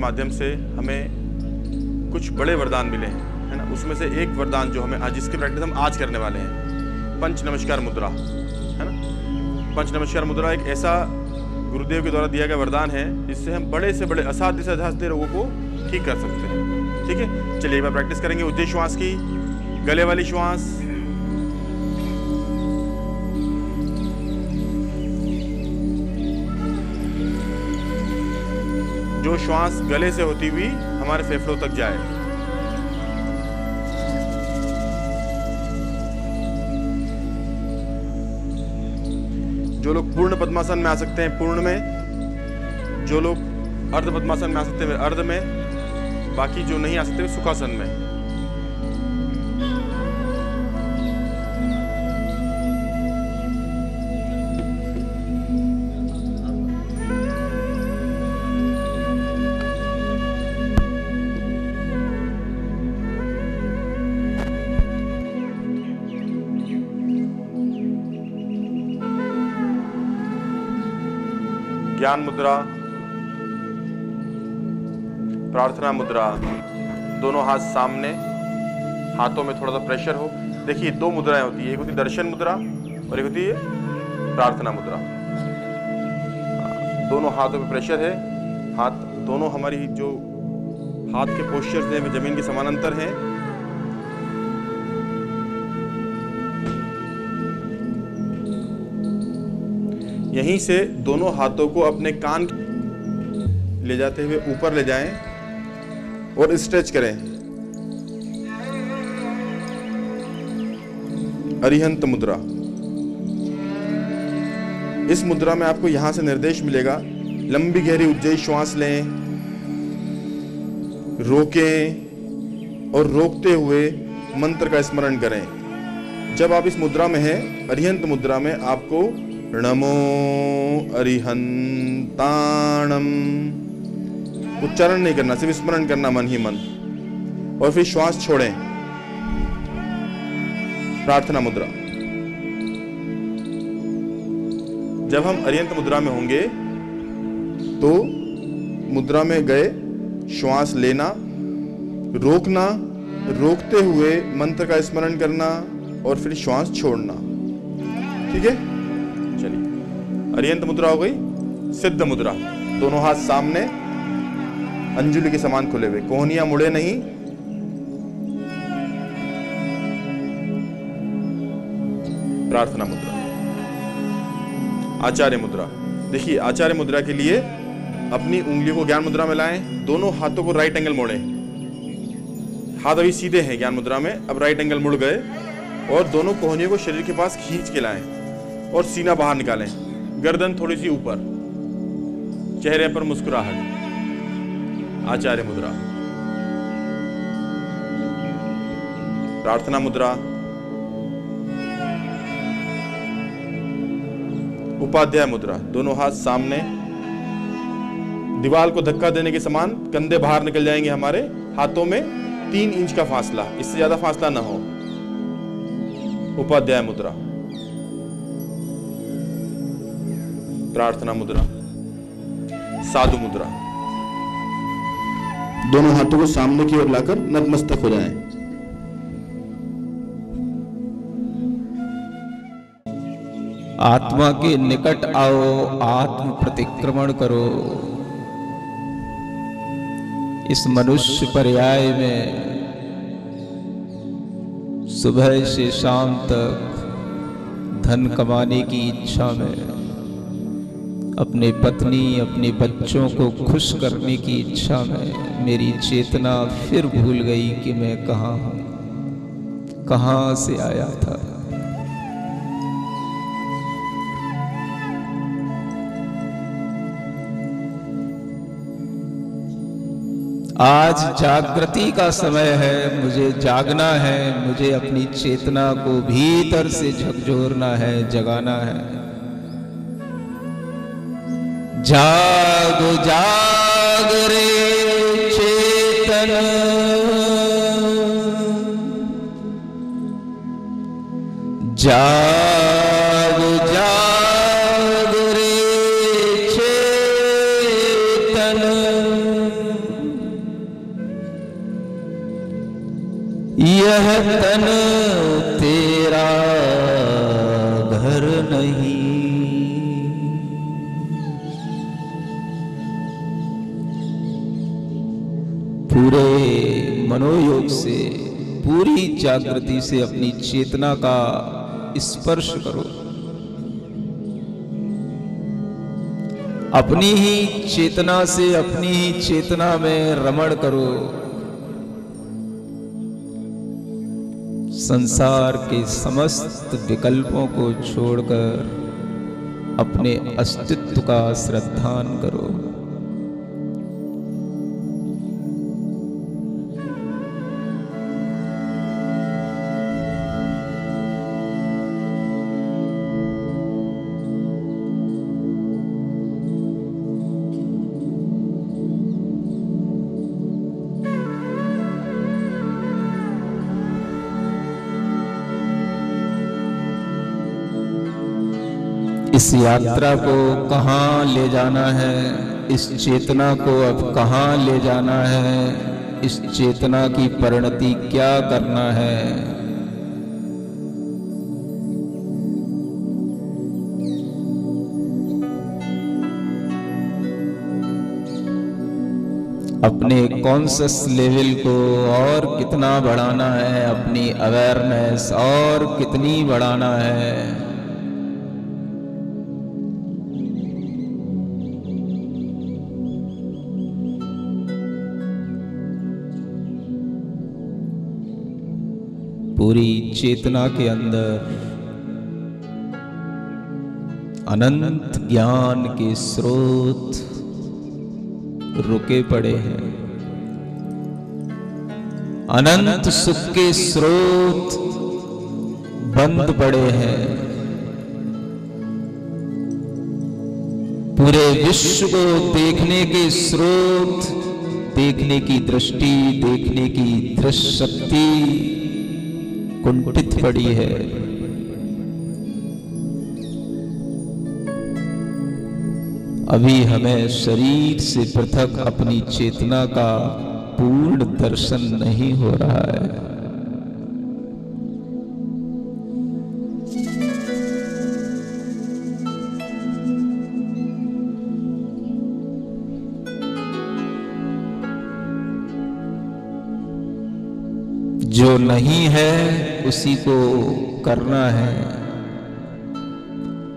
माध्यम से हमें कुछ बड़े वरदान मिले हैं, है ना। उसमें से एक वरदान जो हमें आज, जिसकी प्रैक्टिस हम आज करने वाले हैं, पंच नमस्कार मुद्रा, है ना। पंच नमस्कार मुद्रा एक ऐसा गुरुदेव के द्वारा दिया गया वरदान है जिससे हम बड़े से बड़े असाध्य से असाध्य रोगों को ठीक कर सकते हैं। ठीक है, चलिए एक बार प्रैक्टिस करेंगे। उज्जै श्वास की, गले वाली श्वास, जो श्वास गले से होती हुई हमारे फेफड़ों तक जाए। जो लोग पूर्ण पद्मासन में आ सकते हैं पूर्ण में, जो लोग अर्ध पद्मासन में आ सकते हैं अर्ध में, बाकी जो नहीं आ सकते सुखासन में। ज्ञान मुद्रा, प्रार्थना मुद्रा, दोनों हाथ सामने, हाथों में थोड़ा सा प्रेशर हो। देखिए दो मुद्राएं होती है, एक होती है दर्शन मुद्रा और एक होती है प्रार्थना मुद्रा। दोनों हाथों में प्रेशर है, हाथ दोनों हमारी जो हाथ के पोस्चर्स हैं वे जमीन के समानांतर हैं। यहीं से दोनों हाथों को अपने कान ले जाते हुए ऊपर ले जाएं और स्ट्रेच करें। अरिहंत मुद्रा। इस मुद्रा में आपको यहां से निर्देश मिलेगा, लंबी गहरी उज्जै श्वास लें, रोकें और रोकते हुए मंत्र का स्मरण करें। जब आप इस मुद्रा में हैं, अरिहंत मुद्रा में, आपको नमो अरिहंताणम उच्चारण नहीं करना, सिर्फ स्मरण करना मन ही मन, और फिर श्वास छोड़ें। प्रार्थना मुद्रा। जब हम अरिहंत मुद्रा में होंगे तो मुद्रा में गए, श्वास लेना, रोकना, रोकते हुए मंत्र का स्मरण करना और फिर श्वास छोड़ना। ठीक है, अरिहंत मुद्रा हो गई। सिद्ध मुद्रा, दोनों हाथ सामने, अंजुलि के समान खुले हुए, कोहनियां मुड़े नहीं। प्रार्थना मुद्रा। आचार्य मुद्रा। देखिए आचार्य मुद्रा के लिए अपनी उंगलियों को ज्ञान मुद्रा में लाएं, दोनों हाथों को राइट एंगल मोड़ें। हाथ अभी सीधे हैं ज्ञान मुद्रा में, अब राइट एंगल मुड़ गए और दोनों कोहनियों को शरीर के पास खींच के लाएं और सीना बाहर निकालें, गर्दन थोड़ी सी ऊपर, चेहरे पर मुस्कुराहट। आचार्य मुद्रा। प्रार्थना मुद्रा। उपाध्याय मुद्रा, दोनों हाथ सामने, दीवार को धक्का देने के समान कंधे बाहर निकल जाएंगे हमारे, हाथों में 3 इंच का फासला, इससे ज्यादा फासला ना हो। उपाध्याय मुद्रा। प्रार्थना मुद्रा। साधु मुद्रा। दोनों हाथों को सामने की ओर लाकर नतमस्तक हो जाएं। आत्मा के निकट आओ, आत्म प्रतिक्रमण करो। इस मनुष्य पर्याय में सुबह से शाम तक धन कमाने की इच्छा में, अपने पत्नी अपने बच्चों को खुश करने की इच्छा में मेरी चेतना फिर भूल गई कि मैं कहाँ से आया था। आज जागृति का समय है, मुझे जागना है, मुझे अपनी चेतना को भीतर से झकझोरना है, जगाना है। जाग जाग रे चेतन, जाग जाग रे चेतन, यह तन तेरा घर नहीं। पूरे मनोयोग से, पूरी जागृति से अपनी चेतना का स्पर्श करो। अपनी ही चेतना से अपनी ही चेतना में रमण करो। संसार के समस्त विकल्पों को छोड़कर अपने अस्तित्व का श्रद्धान करो। इस यात्रा को कहाँ ले जाना है, इस चेतना को अब कहाँ ले जाना है, इस चेतना की परिणति क्या करना है। अपने कॉन्शियस लेवल को और कितना बढ़ाना है, अपनी अवेयरनेस और कितनी बढ़ाना है। पूरी चेतना के अंदर अनंत ज्ञान के स्रोत रुके पड़े हैं, अनंत सुख के स्रोत बंद पड़े हैं। पूरे विश्व को देखने के स्रोत, देखने की दृष्टि, देखने की दृश्य शक्ति कुंठित पड़ी है। अभी हमें शरीर से पृथक अपनी चेतना का पूर्ण दर्शन नहीं हो रहा है। जो नहीं है उसी को करना है,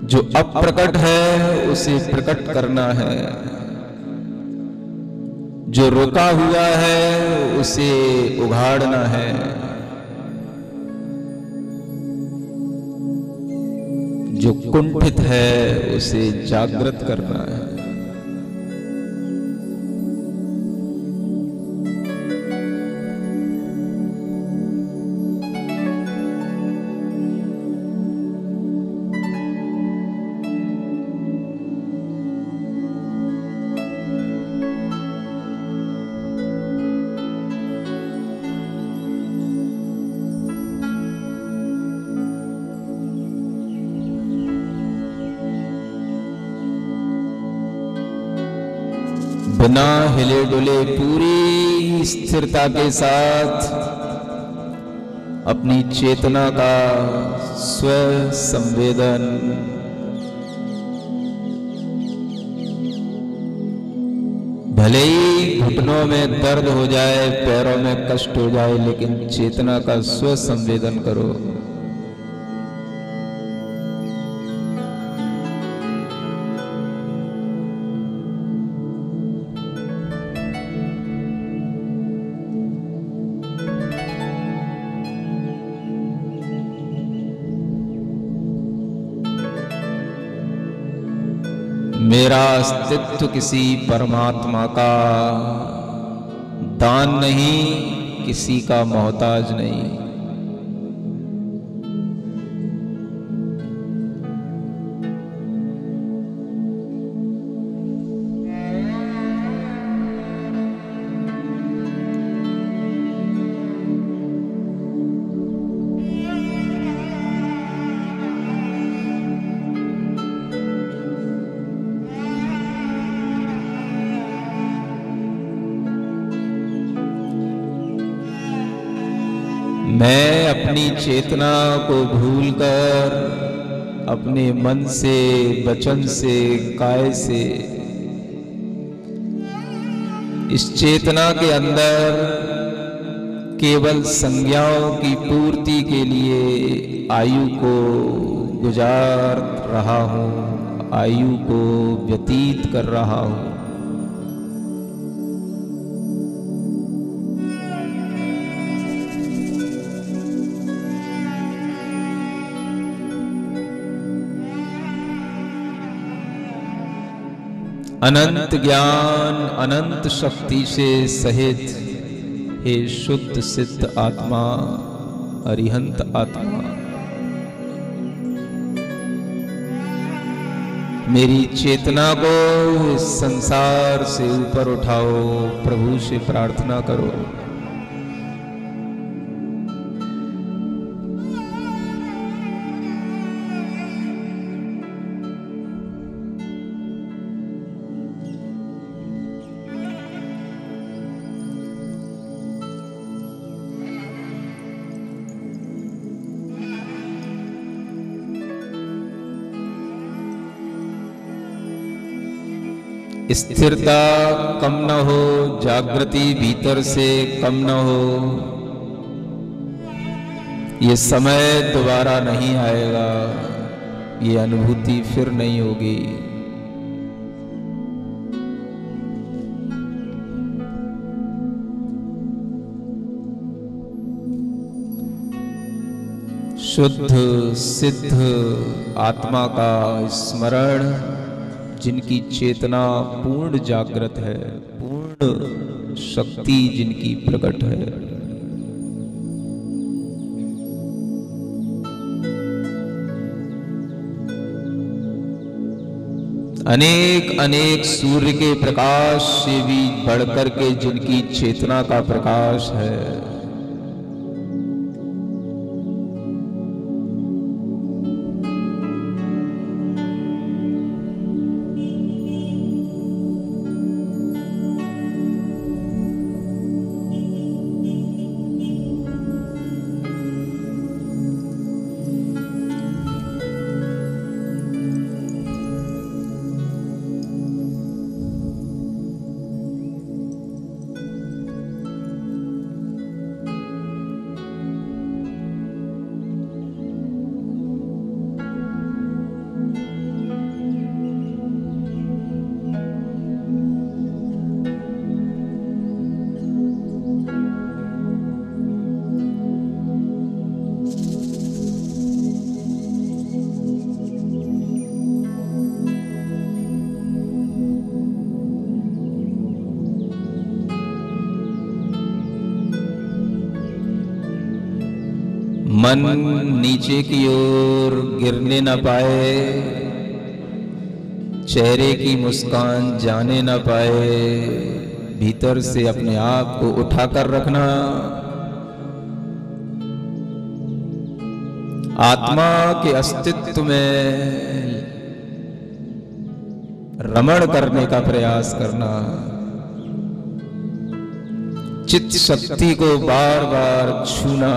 जो अप्रकट है उसे प्रकट करना है, जो रुका हुआ है उसे उघाड़ना है। जो कुंठित है उसे जागृत करना है। बिना हिले डुले पूरी स्थिरता के साथ अपनी चेतना का स्व संवेदन भले ही घुटनों में दर्द हो जाए, पैरों में कष्ट हो जाए, लेकिन चेतना का स्व संवेदन करो। मेरा अस्तित्व किसी परमात्मा का दान नहीं, किसी का मोहताज नहीं। मैं अपनी चेतना को भूलकर अपने मन से, वचन से, काया से इस चेतना के अंदर केवल संज्ञाओं की पूर्ति के लिए आयु को गुजार रहा हूं, आयु को व्यतीत कर रहा हूं। अनंत ज्ञान, अनंत शक्ति से सहित हे शुद्ध सिद्ध आत्मा, अरिहंत आत्मा, मेरी चेतना को इस संसार से ऊपर उठाओ। प्रभु से प्रार्थना करो। स्थिरता कम न हो, जागृति भीतर से कम न हो। ये समय दोबारा नहीं आएगा, ये अनुभूति फिर नहीं होगी। शुद्ध सिद्ध आत्मा का स्मरण, जिनकी चेतना पूर्ण जागृत है, पूर्ण शक्ति जिनकी प्रकट है। अनेक अनेक सूर्य के प्रकाश से भी बढ़कर के जिनकी चेतना का प्रकाश है। मन नीचे की ओर गिरने न पाए, चेहरे की मुस्कान जाने न पाए। भीतर से अपने आप को उठाकर रखना। आत्मा के अस्तित्व में रमण करने का प्रयास करना। चित्त शक्ति को बार बार छूना।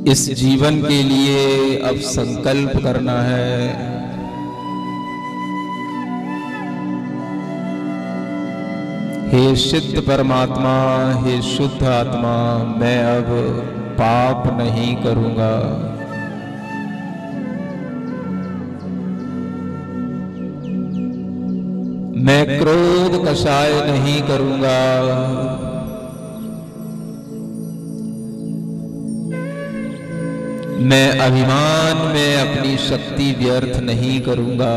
इस जीवन के लिए अब संकल्प करना है। हे सिद्ध परमात्मा, हे शुद्ध आत्मा, मैं अब पाप नहीं करूंगा। मैं क्रोध कषाय नहीं करूंगा, मैं अभिमान में अपनी शक्ति व्यर्थ नहीं करूंगा।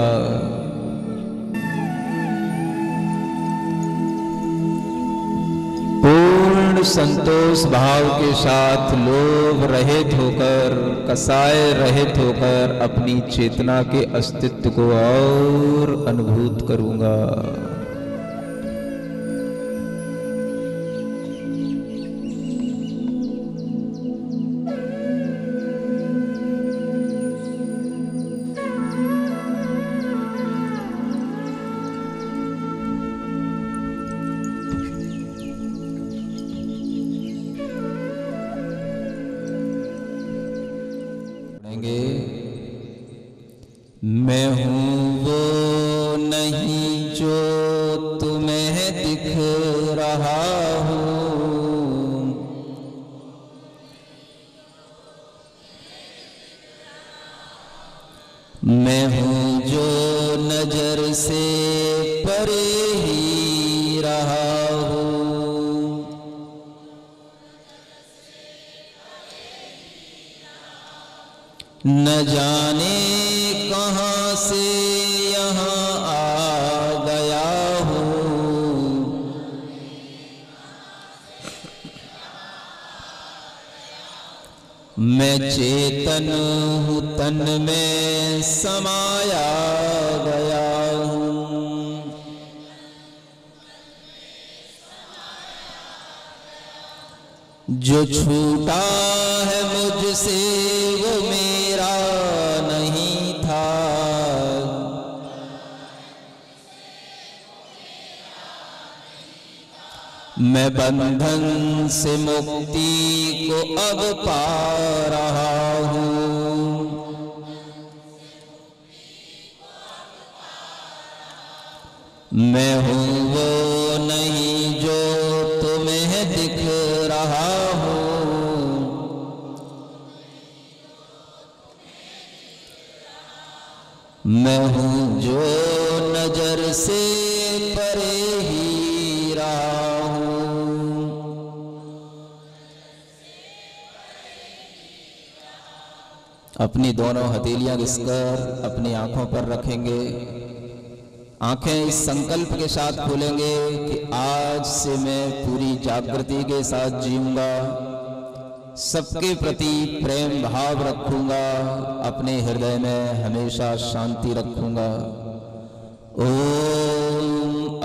पूर्ण संतोष भाव के साथ लोभ रहित होकर, कसाय रहित होकर अपनी चेतना के अस्तित्व को और अनुभूत करूंगा। मैं हूँ वो नहीं जो तुम्हें दिख रहा हूँ, मैं हूँ जो नजर से परे ही रहा हूँ। न जाने कहाँ से यहाँ आ गया हूँ, मैं चेतन हूँ तन में समाया गया हूँ। जो छूटा है मुझसे वो मेरा नहीं था, मैं बंधन से मुक्ति को अब पा रहा हूँ। मैं हूँ वो नहीं जो तुम्हें दिख रहा हूँ, मैं हूँ जो नजर से परे ही रहा हूँ। अपनी दोनों हथेलियां घिसकर अपनी आंखों पर रखेंगे। आंखें इस संकल्प के साथ खोलेंगे कि आज से मैं पूरी जागृति के साथ जीऊंगा, सबके प्रति प्रेम भाव रखूंगा, अपने हृदय में हमेशा शांति रखूंगा। ओम